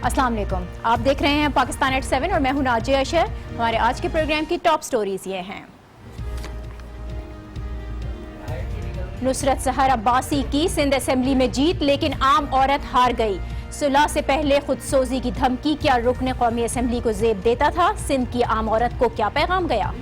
अस्सलाम वालेकुम, आप देख रहे हैं पाकिस्तान एट 7 और मैं हूं नाजिया अशर। हमारे आज के प्रोग्राम की टॉप स्टोरीज ये हैं। नुसरत सहर अब्बासी की सिंध असेंबली में जीत, लेकिन आम औरत हार गई। सुलह से पहले खुदसोजी की धमकी क्या रुकन कौमी असेंबली को जेब देता था? सिंध की आम औरत को क्या पैगाम गया?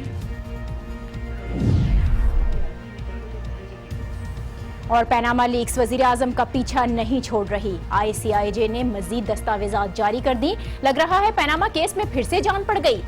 और पनामा लीक्स वजीर आजम का पीछा नहीं छोड़ रही। ICIJ ने मजीद दस्तावेजात जारी कर दी। लग रहा है पनामा केस में फिर से जान पड़ गई।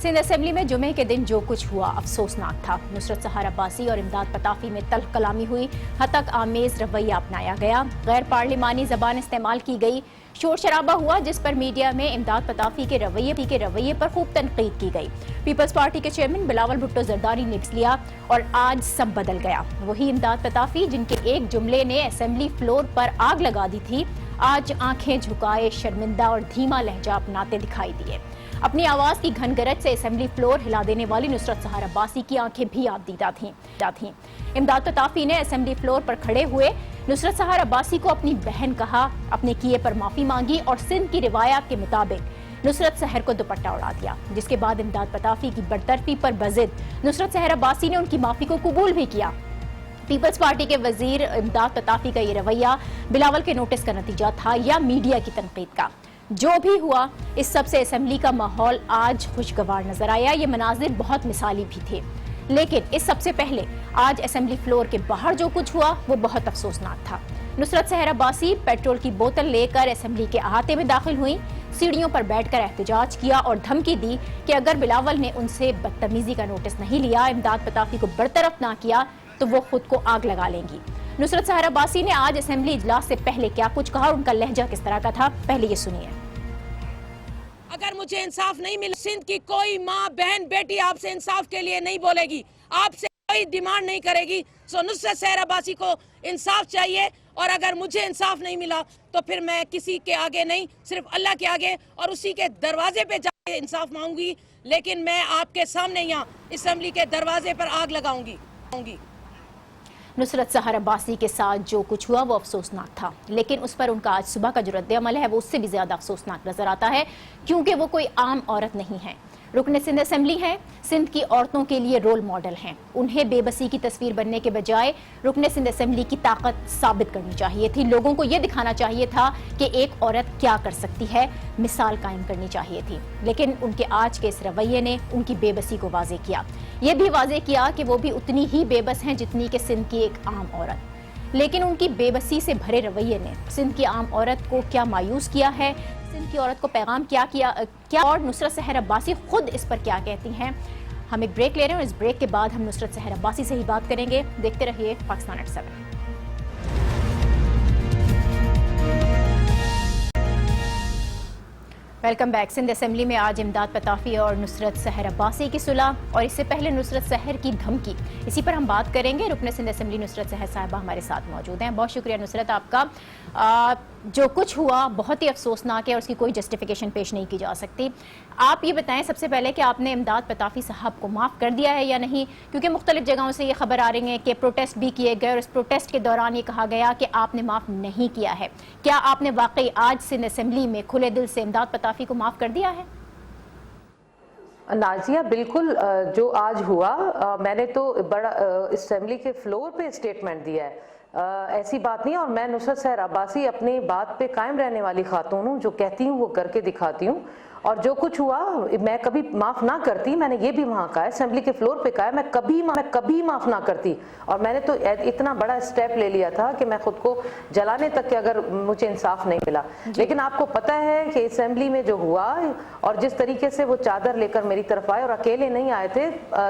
सिंध असेंबली में जुमे के दिन जो कुछ हुआ अफसोसनाक था। नुसरत सहर अब्बासी और इमदाद पताफी में तल्ख कलामी हुई, हतक आमेज रवैया अपनाया गया, गैर पार्लिमानी जबान इस्तेमाल की गई, शोर शराबा हुआ जिस पर मीडिया में इमदाद पताफी के रवैये पर खूब तनकीद की गई। पीपल्स पार्टी के चेयरमैन बिलावल भुट्टो जरदारी ने लिया और आज सब बदल गया। वही इमदाद पताफी जिनके एक जुमले ने असेंबली फ्लोर पर आग लगा दी थी, आज आंखें झुकाए शर्मिंदा और धीमा लहजा अपनाते दिखाई दिए। अपनी आवाज की घनगरज से असेंबली फ्लोर हिला देने वाली नुसरत सहर अब्बासी की आंखें भी आबदीदा थीं। इमदाद पताफी ने असेंबली फ्लोर पर खड़े हुए नुसरत सहर अब्बासी को अपनी बहन कहा, अपने किए पर माफी मांगी और सिंध की रिवायत के मुताबिक नुसरत सहर को दुपट्टा उड़ा दिया। जिसके बाद इमदाद पताफी की बरतरफी पर बजिद नुसरत सहर अब्बासी ने उनकी माफी को कबूल भी किया। पीपल्स पार्टी के वजीर इमदाद पताफी का ये रवैया बिलावल के नोटिस का नतीजा था या मीडिया की तनकीद का? जो भी हुआ, इस सब से असेंबली का माहौल आज खुशगवार नजर आया। ये मनाजिर बहुत मिसाली भी थे, लेकिन इस सबसे पहले आज असेंबली फ्लोर के बाहर जो कुछ हुआ वो बहुत अफसोसनाक था। नुसरत सहर अब्बासी पेट्रोल की बोतल लेकर असेंबली के अहाते में दाखिल हुई, सीढ़ियों पर बैठकर एहतजाज किया और धमकी दी कि अगर बिलावल ने उनसे बदतमीजी का नोटिस नहीं लिया, इमदाद पताफी को बरतरफ ना किया, तो वो खुद को आग लगा लेंगी। नुसरत सहर अब्बासी ने आज असेंबली इजलास से पहले क्या कुछ कहा और उनका लहजा किस तरह का था, पहले ये सुनिए। अगर मुझे इंसाफ नहीं मिला, सिंध की कोई माँ बहन बेटी आपसे इंसाफ के लिए नहीं बोलेगी, आपसे कोई डिमांड नहीं करेगी। सो नुसरत सहर अब्बासी को इंसाफ चाहिए और अगर मुझे इंसाफ नहीं मिला तो फिर मैं किसी के आगे नहीं, सिर्फ अल्लाह के आगे और उसी के दरवाजे पे जाके इंसाफ मांगूंगी। लेकिन मैं आपके सामने यहाँ असेंबली के दरवाजे पर आग लगाऊंगी। नुसरत सहर अब्बासी के साथ जो कुछ हुआ वो अफसोसनाक था, लेकिन उस पर उनका आज सुबह का जो रद्द-ए-अमल है वो उससे भी ज्यादा अफसोसनाक नजर आता है, क्योंकि वो कोई आम औरत नहीं है। रुकने सिंध असेंबली हैं, सिंध की औरतों के लिए रोल मॉडल हैं। उन्हें बेबसी की तस्वीर बनने के बजाय रुकने सिंध असेंबली की ताकत साबित करनी चाहिए थी। लोगों को यह दिखाना चाहिए था कि एक औरत क्या कर सकती है, मिसाल कायम करनी चाहिए थी। लेकिन उनके आज के इस रवैये ने उनकी बेबसी को वाज़े किया। ये भी वाज़े किया कि वो भी उतनी ही बेबस हैं जितनी कि सिंध की एक आम औरत। लेकिन उनकी बेबसी से भरे रवैये ने सिंध की आम औरत को क्या मायूस किया है, सिंध की औरत को पैगाम क्या और नुसरत सहर अब्बासी खुद इस पर क्या कहती हैं। हम एक ब्रेक ले रहे हैं और इस ब्रेक के बाद हम नुसरत सहर अब्बासी से ही बात करेंगे। देखते रहिए Pakistan at 7। Welcome back. Sindh assembly में आज इमदाद पताफी और नुसरत सहर अब्बासी की सुलह और इससे पहले नुसरत सहर की धमकी, इसी पर हम बात करेंगे। रुकने सिंध असेंबली नुसरत सहर साहिबा हमारे साथ मौजूद हैं। बहुत शुक्रिया नुसरत आपका। जो कुछ हुआ बहुत ही अफसोसनाक है और उसकी कोई जस्टिफिकेशन पेश नहीं की जा सकती। आप ये बताएं सबसे पहले कि आपने इमदाद पताफी साहब को माफ़ कर दिया है या नहीं, क्योंकि मुख्तलिफ जगहों से ये खबर आ रही है कि प्रोटेस्ट भी किए गए और इस प्रोटेस्ट के दौरान ये कहा गया कि आपने माफ़ नहीं किया है। क्या आपने वाकई आज सिंध असेंबली में खुले दिल से इमदाद पताफी को माफ़ कर दिया है? नाजिया, बिल्कुल जो आज हुआ, मैंने तो बड़ा असेंबली के फ्लोर पे स्टेटमेंट दिया है। ऐसी बात नहीं है और मैं नुसरत सहर अब्बासी अपनी बात पे कायम रहने वाली खातून हूँ, जो कहती हूँ वो करके दिखाती हूँ। और जो कुछ हुआ मैं कभी माफ़ ना करती, मैंने ये भी वहाँ कहा, असेंबली के फ्लोर पे कहा, मैं कभी माफ़ ना करती। और मैंने तो इतना बड़ा स्टेप ले लिया था कि मैं खुद को जलाने तक के अगर मुझे इंसाफ नहीं मिला। लेकिन आपको पता है कि असेंबली में जो हुआ और जिस तरीके से वो चादर लेकर मेरी तरफ आए, और अकेले नहीं आए थे,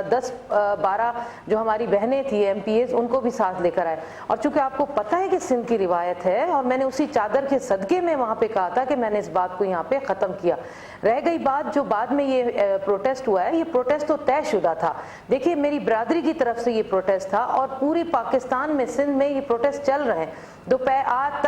10-12 जो हमारी बहनें थी MPAs, उनको भी साथ लेकर आए। और चूंकि आपको पता है कि सिंध की रिवायत है और मैंने उसी चादर के सदके में वहाँ पे कहा था कि मैंने इस बात को यहाँ पे ख़त्म किया। रह गई बात जो बाद में ये प्रोटेस्ट हुआ है, ये प्रोटेस्ट तो तयशुदा था। देखिए, मेरी बरादरी की तरफ से ये प्रोटेस्ट था और पूरे पाकिस्तान में, सिंध में ये प्रोटेस्ट चल रहे हैं। दोपहर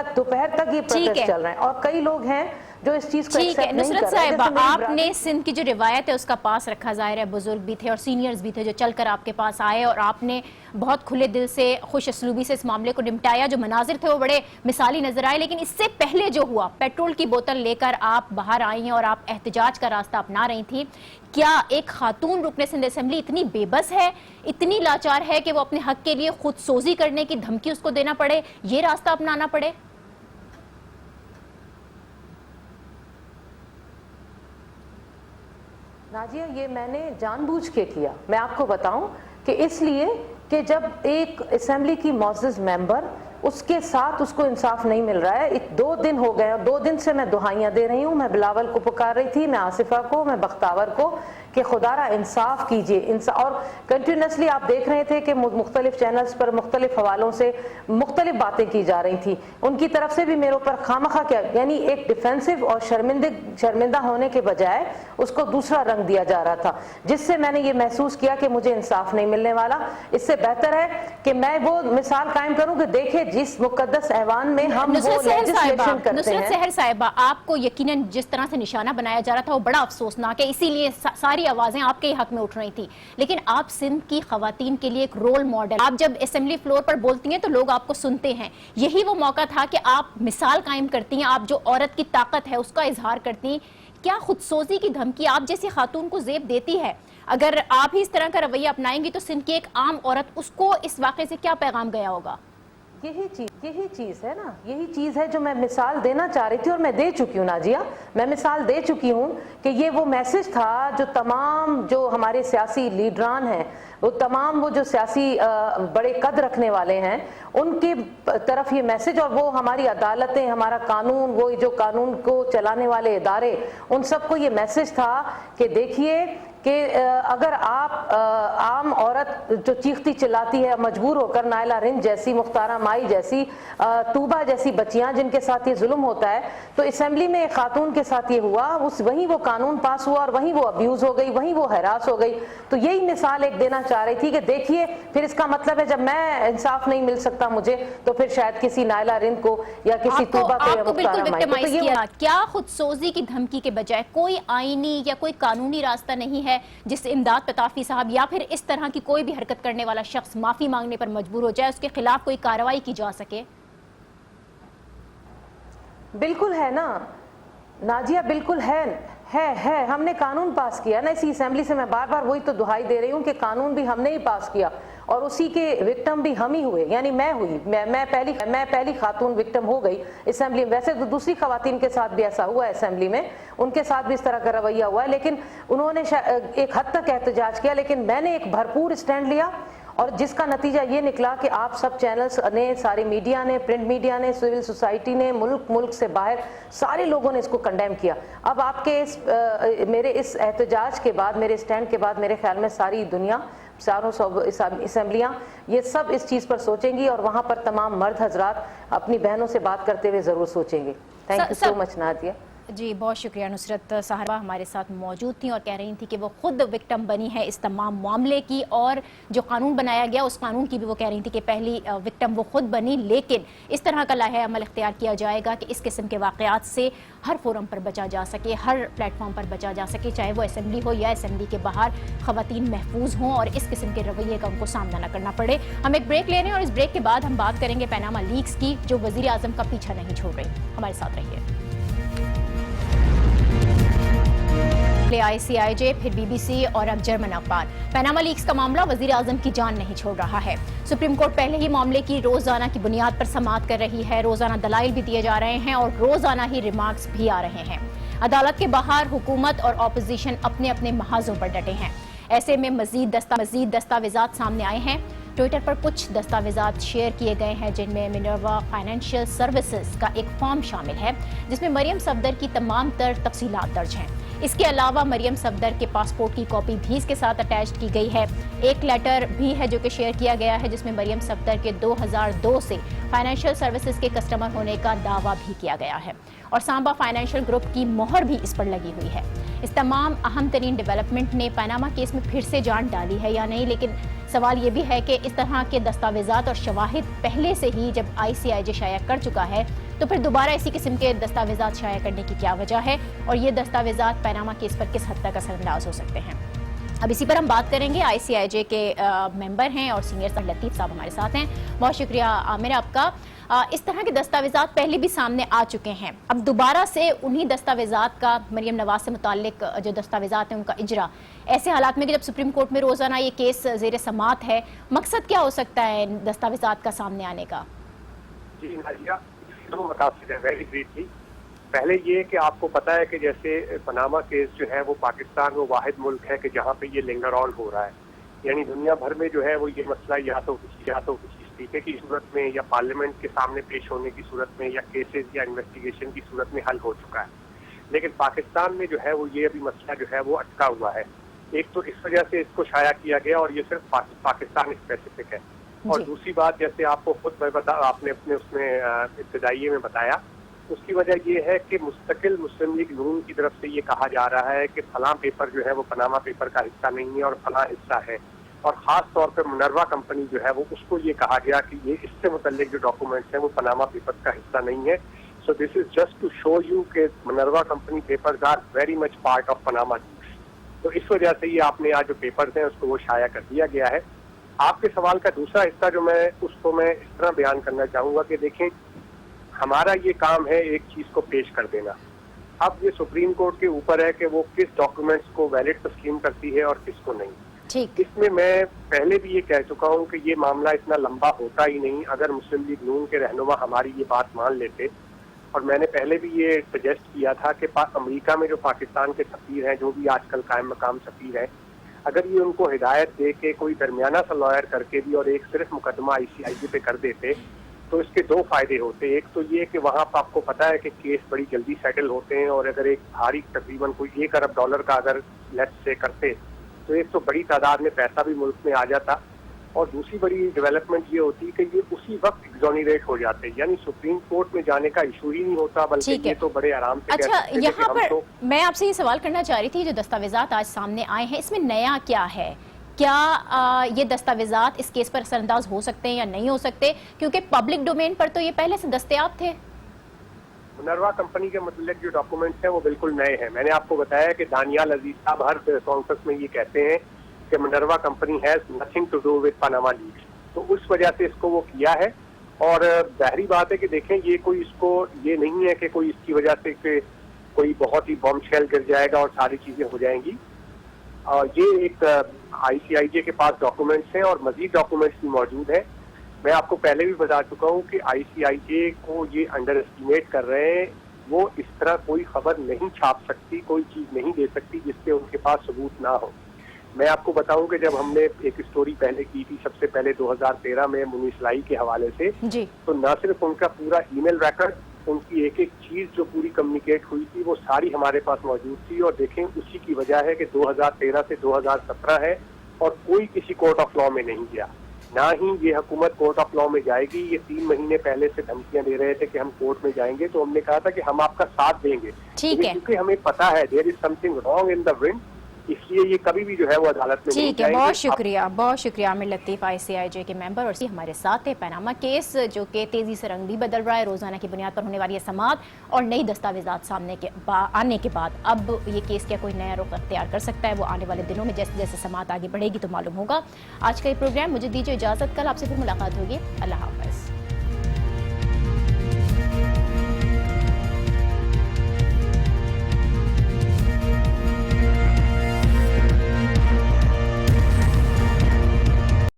तक ये प्रोटेस्ट चल रहे हैं और कई लोग हैं جو اس چیز کو ٹھیک ہے ایکسپٹ نہیں نصرت کر رہے. صاحبہ، جیسے میری آپ برادری- نے سندھ کی جو روایت ہے اس کا پاس رکھا، ظاہر ہے بزرگ بھی تھے اور سینئرز بھی تھے جو چل کر آپ کے پاس آئے اور آپ نے بہت کھلے دل سے خوش اسلوبی سے اس معاملے کو نمٹایا. جو مناظر تھے وہ بڑے مثالی نظر آئے، لیکن اس سے پہلے جو ہوا، پیٹرول کی بوتل لے کر آپ باہر آئی ہیں اور آپ احتجاج کا راستہ اپنا رہی تھیں. کیا ایک خاتون رکن سندھ اسمبلی اتنی بے بس ہے، اتنی لاچار ہے کہ وہ اپنے حق کے لیے خود سوزی کرنے کی دھمکی اس کو دینا پڑے، یہ راستہ اپنانا پڑے؟ ناجیہ، یہ میں نے جان بوجھ کے کیا. میں آپ کو بتاؤں کہ اس لیے کہ جب ایک اسمبلی کی معزز ممبر، اس کے ساتھ اس کو انصاف نہیں مل رہا ہے. 2 دن ہو گئے اور 2 دن سے میں دہائیاں دے رہی ہوں. میں بلاول کو پکار رہی تھی، میں آصفہ کو، میں بختاور کو کہ خدا را انصاف کیجئے. اور کنٹینیوسلی آپ دیکھ رہے تھے کہ مختلف چینلز پر مختلف حوالوں سے مختلف باتیں کی جا رہی تھیں. ان کی طرف سے بھی میرے اوپر خامخواہ کیا، یعنی ایک ڈیفینسو اور شرمندہ ہونے کے بجائے اس کو دوسرا رنگ دیا جا رہا تھا، جس سے میں نے یہ محسوس کیا کہ مجھے انصاف نہیں ملنے والا. اس سے بہتر ہے کہ میں وہ مثال قائم کروں کہ دیکھیں جس مقدس ایوان میں ہم وہ لیجسلیشن کرتے نصرت ہیں. سحر صاحبہ، آپ کو یقیناً جس طرح سے نشانہ بنایا جا رہا تھا وہ بڑا افسوسناک ہے، اسی لیے ساری آوازیں آپ کے ہی حق میں اٹھ رہی تھی. لیکن آپ سندھ کی خواتین کے لیے ایک رول ماڈل، آپ جب اسمبلی فلور پر بولتی ہیں تو لوگ آپ کو سنتے ہیں. یہی وہ موقع تھا کہ آپ مثال قائم کرتی ہیں، آپ جو عورت کی طاقت ہے اس کا اظہار کرتی ہیں. کیا خود سوزی کی دھمکی آپ جیسی خاتون کو زیب دیتی ہے؟ اگر آپ ہی اس طرح کا رویہ اپنائیں گی تو سندھ کی ایک عام عورت، اس کو اس واقعے سے کیا پیغام گیا ہوگا؟ یہی چیز ہے نا، یہی چیز ہے جو میں مثال دینا چاہ رہی تھی اور میں دے چکی ہوں. ناجیہ، میں مثال دے چکی ہوں کہ یہ وہ میسج تھا جو تمام جو ہمارے سیاسی لیڈران ہیں، وہ تمام وہ جو سیاسی بڑے قد رکھنے والے ہیں، ان کی طرف یہ میسج، اور وہ ہماری عدالتیں، ہمارا قانون، وہ جو قانون کو چلانے والے ادارے، ان سب کو یہ میسج تھا کہ دیکھیے کہ اگر آپ عام عورت جو چیختی چلاتی ہے مجبور ہو کر، نائلہ رند جیسی، مختارہ مائی جیسی، طوبہ جیسی بچیاں جن کے ساتھ یہ ظلم ہوتا ہے، تو اسمبلی میں ایک خاتون کے ساتھ یہ ہوا، وہیں وہ قانون پاس ہوا اور وہیں وہ ابیوز ہو گئی، وہیں وہ ہراس ہو گئی. تو یہی مثال ایک دینا چاہ رہی تھی کہ دیکھیے پھر اس کا مطلب ہے جب میں انصاف نہیں مل سکتا مجھے، تو پھر شاید کسی نائلہ رند کو یا کسی طوبہ کو یا مختارہ مائی کو. تو یہ کیا خود سوزی کی دھمکی کے بجائے کوئی آئینی یا کوئی قانونی راستہ نہیں ہے جس سے امداد پتافی صاحب یا پھر اس طرح کی کوئی بھی حرکت کرنے والا شخص معافی مانگنے پر مجبور ہو جائے، اس کے خلاف کوئی کارروائی کی جا سکے؟ بالکل ہے نا ناجیہ، بالکل ہے. ہم نے قانون پاس کیا نا اسی اسمبلی سے. میں بار بار وہی تو دہائی دے رہی ہوں کہ قانون بھی ہم نے ہی پاس کیا اور اسی کے وکٹم بھی ہم ہی ہوئے، یعنی میں ہوئی. میں پہلی خاتون وکٹم ہو گئی اسمبلی میں. ویسے تو دوسری خواتین کے ساتھ بھی ایسا ہوا ہے اسمبلی میں، ان کے ساتھ بھی اس طرح کا رویہ ہوا ہے، لیکن انہوں نے ایک حد تک احتجاج کیا، لیکن میں نے ایک بھرپور اسٹینڈ لیا، اور جس کا نتیجہ یہ نکلا کہ آپ سب چینلز نے، ساری میڈیا نے، پرنٹ میڈیا نے، سول سوسائٹی نے، ملک سے باہر سارے لوگوں نے اس کو کنڈیم کیا. اب آپ کے میرے اس احتجاج کے بعد، میرے اسٹینڈ کے بعد، میرے خیال میں ساری دنیا، چاروں اسمبلیاں یہ سب اس چیز پر سوچیں گی، اور وہاں پر تمام مرد حضرات اپنی بہنوں سے بات کرتے ہوئے ضرور سوچیں گے. Thank you so much Nadia. جی بہت شکریہ. نصرت صاحبہ ہمارے ساتھ موجود تھیں اور کہہ رہی تھیں کہ وہ خود وکٹم بنی ہے اس تمام معاملے کی، اور جو قانون بنایا گیا اس قانون کی بھی وہ کہہ رہی تھیں کہ پہلی وکٹم وہ خود بنی، لیکن اس طرح کا لاحہ عمل اختیار کیا جائے گا کہ اس قسم کے واقعات سے ہر فورم پر بچا جا سکے، ہر پلیٹ فارم پر بچا جا سکے، چاہے وہ اسمبلی ہو یا اسمبلی کے باہر خواتین محفوظ ہوں اور اس قسم کے رویے کا ان کو سامنا نہ کرنا پڑے. ہم ایک بریک لے رہے ہیں اور اس بریک کے بعد ہم بات کریں گے پیناما لیکس کی، جو وزیر اعظم کا پیچھا نہیں چھوڑ رہی. ہمارے ساتھ رہیے. ICIJ، پھر BBC اور اب جرمن اخبار. پیناما لیکس کا معاملہ وزیر اعظم کی جان نہیں چھوڑ رہا ہے. سپریم کورٹ پہلے ہی معاملے کی روزانہ کی بنیاد پر سماعت کر رہی ہے، روزانہ دلائل بھی دیے جا رہے ہیں اور روزانہ ہی ریمارکس بھی آ رہے ہیں. عدالت کے باہر حکومت اور اپوزیشن اپنے اپنے محاذوں پر ڈٹے ہیں. ایسے میں مزید دستاویزات سامنے آئے ہیں. ٹویٹر پر کچھ دستاویزات شیئر کیے گئے ہیں جن میں منروا فائنینشیل سروسز کا ایک فارم شامل ہے جس میں مریم صفدر کی تمام تر تفصیلات درج ہیں. اس کے علاوہ مریم صفدر کے پاسپورٹ کی کاپی بھی اس کے ساتھ اٹیچ کی گئی ہے. ایک لیٹر بھی ہے جو کہ شیئر کیا گیا ہے جس میں مریم صفدر کے 2002 سے فائنینشیل سروسز کے کسٹمر ہونے کا دعویٰ بھی کیا گیا ہے اور سامبا فائنینشیل گروپ کی مہر بھی اس پر لگی ہوئی ہے. اس تمام اہم ترین ڈیولپمنٹ نے پیناما کیس میں پھر سے جان ڈالی ہے یا نہیں، لیکن سوال یہ بھی ہے کہ اس طرح کے دستاویزات اور شواہد پہلے سے ہی جب ICIJ شائع کر چکا ہے तो फिर दोबारा इसी किस्म के दस्तावेजात शाया करने की क्या वजह है और ये दस्तावेजात पनामा केस पर किस हद तक असरअंदाज हो सकते हैं। अब इसी पर हम बात करेंगे। ICIJ के मेंबर हैं और सीनियर सर लतीफ़ साहब हमारे साथ हैं। बहुत शुक्रिया आमिर आपका। इस तरह के दस्तावेजात पहले भी सामने आ चुके हैं, अब दोबारा से उन्हीं दस्तावेजात का मरियम नवाज से मुताल्लिक जो दस्तावेजात हैं उनका इजरा ऐसे हालात में कि जब सुप्रीम कोर्ट में रोजाना ये केस ज़ेर समात है, मकसद क्या हो सकता है दस्तावेजात का सामने आने का? जी नाजिया, दो मकासद है वेरी ब्रीफली। पहले ये कि आपको पता है कि जैसे पनामा केस जो है वो पाकिस्तान वो वाहिद मुल्क है कि जहाँ पे ये लिंगर ऑन हो रहा है, यानी दुनिया भर में जो है वो ये मसला या तो किसी इस्तीफे की सूरत में या पार्लियामेंट के सामने पेश होने की सूरत में या केसेस या इन्वेस्टिगेशन की सूरत में हल हो चुका है, लेकिन पाकिस्तान में जो है वो ये अभी मसला जो है वो अटका हुआ है। एक तो इस वजह से इसको शाया किया गया और ये सिर्फ पाकिस्तान स्पेसिफिक है, और दूसरी बात जैसे आपको खुद आपने अपने उसमें इब्तिदाइये में बताया, उसकी वजह ये है कि मुस्तकिल मुस्लिम लीग नून की तरफ से ये कहा जा रहा है कि फलां पेपर जो है वो पनामा पेपर का हिस्सा नहीं है और फलां हिस्सा है, और ख़ास तौर पर मुनर्वा कंपनी जो है वो उसको ये कहा गया कि ये इससे मुतल्लिक जो डॉक्यूमेंट्स हैं वो पनामा पेपर का हिस्सा नहीं है। So this is just to show you कि Minerva company papers are very much part of Panama leaks. तो इस वजह से ये आपने आज जो पेपर्स हैं उसको वो शाया कर दिया गया है। आपके सवाल का दूसरा हिस्सा जो मैं उसको मैं इस तरह बयान करना चाहूँगा कि देखें, हमारा ये काम है एक चीज़ को पेश कर देना। अब ये सुप्रीम कोर्ट के ऊपर है कि वो किस डॉक्यूमेंट्स को वैलिड तस्लीम करती है और किसको नहीं। ठीक, इसमें मैं पहले भी ये कह चुका हूँ कि ये मामला इतना लंबा होता ही नहीं अगर मुस्लिम लीग नून के रहनुमा हमारी ये बात मान लेते। और मैंने पहले भी ये सजेस्ट किया था कि अमेरिका में जो पाकिस्तान के सफ़ीर हैं, जो भी आजकल कायम मकाम सफ़ीर हैं, अगर ये उनको हिदायत दे के कोई दरमियाना सा लॉयर करके भी और एक सिर्फ मुकदमा ICIJ पे कर देते तो इसके दो फायदे होते। एक तो ये कि वहाँ पर आपको पता है कि केस बड़ी जल्दी सेटल होते हैं, और अगर एक भारी तकरीबन कोई $1 अरब का अगर लेट्स से करते तो एक तो बड़ी तादाद में पैसा भी मुल्क में आ जाता, और दूसरी बड़ी डेवलपमेंट ये होती कि ये उसी वक्त एग्जोनरेट हो जाते, यानी सुप्रीम कोर्ट में जाने का इशू ही नहीं होता, बल्कि ये तो बड़े आराम से। अच्छा, यहाँ पर मैं आपसे ये सवाल करना चाह रही थी, जो दस्तावेजात आज सामने आए हैं इसमें नया क्या है? क्या ये दस्तावेजात इस केस पर असरअंदाज हो सकते हैं या नहीं हो सकते, क्योंकि पब्लिक डोमेन पर तो ये पहले से दस्तयाब थे? मुनर्वा कंपनी के मतलब जो डॉक्यूमेंट्स हैं वो बिल्कुल नए हैं। मैंने आपको बताया कि दानियाल अजीज साहब हर कॉन्फ्रेंस में ये कहते हैं कि Minerva company has nothing to do with Panama leaks, तो उस वजह से इसको वो किया है। और जाहिर बात है कि देखें, ये कोई इसको ये नहीं है कि कोई इसकी वजह से कि कोई बहुत ही बॉम्बशेल गिर जाएगा और सारी चीज़ें हो जाएंगी। और ये एक ICIJ के पास डॉक्यूमेंट्स हैं और मजीद डॉक्यूमेंट्स भी मौजूद हैं। मैं आपको पहले भी बता चुका हूँ कि ICIJ को ये अंडर एस्टिमेट कर रहे हैं, वो इस तरह कोई खबर नहीं छाप सकती, कोई चीज़ नहीं दे सकती जिससे उनके पास सबूत ना हो। मैं आपको बताऊं कि जब हमने एक स्टोरी पहले की थी, सबसे पहले 2013 में मुनीस लाई के हवाले से जी, तो न सिर्फ उनका पूरा ईमेल रिकॉर्ड, उनकी एक एक चीज जो पूरी कम्युनिकेट हुई थी वो सारी हमारे पास मौजूद थी। और देखें, उसी की वजह है कि 2013 से 2017 है और कोई किसी कोर्ट ऑफ लॉ में नहीं गया, ना ही ये हुकूमत कोर्ट ऑफ लॉ में जाएगी। ये 3 महीने पहले से धमकियां दे रहे थे कि हम कोर्ट में जाएंगे, तो हमने कहा था कि हम आपका साथ देंगे, ठीक है, क्योंकि हमें पता है there is something wrong in the wind, इसलिए ये कभी भी जो है वो अदालत में नहीं जाएंगे। बहुत शुक्रिया आमिर लतीफ़, ICIJ के मेंबर, और हमारे साथ है। पनामा केस जो कि तेजी से रंग भी बदल रहा है, रोजाना की बुनियाद पर होने वाली है समात, और नई दस्तावेजात सामने के आने के बाद अब ये केस क्या कोई नया रुख अख्तियार कर सकता है, वो आने वाले दिनों में जैसे जैसे समात आगे बढ़ेगी तो मालूम होगा। आज का ये प्रोग्राम मुझे दीजिए इजाजत, कल आपसे फिर मुलाकात होगी। अल्लाह हाफ़िज़।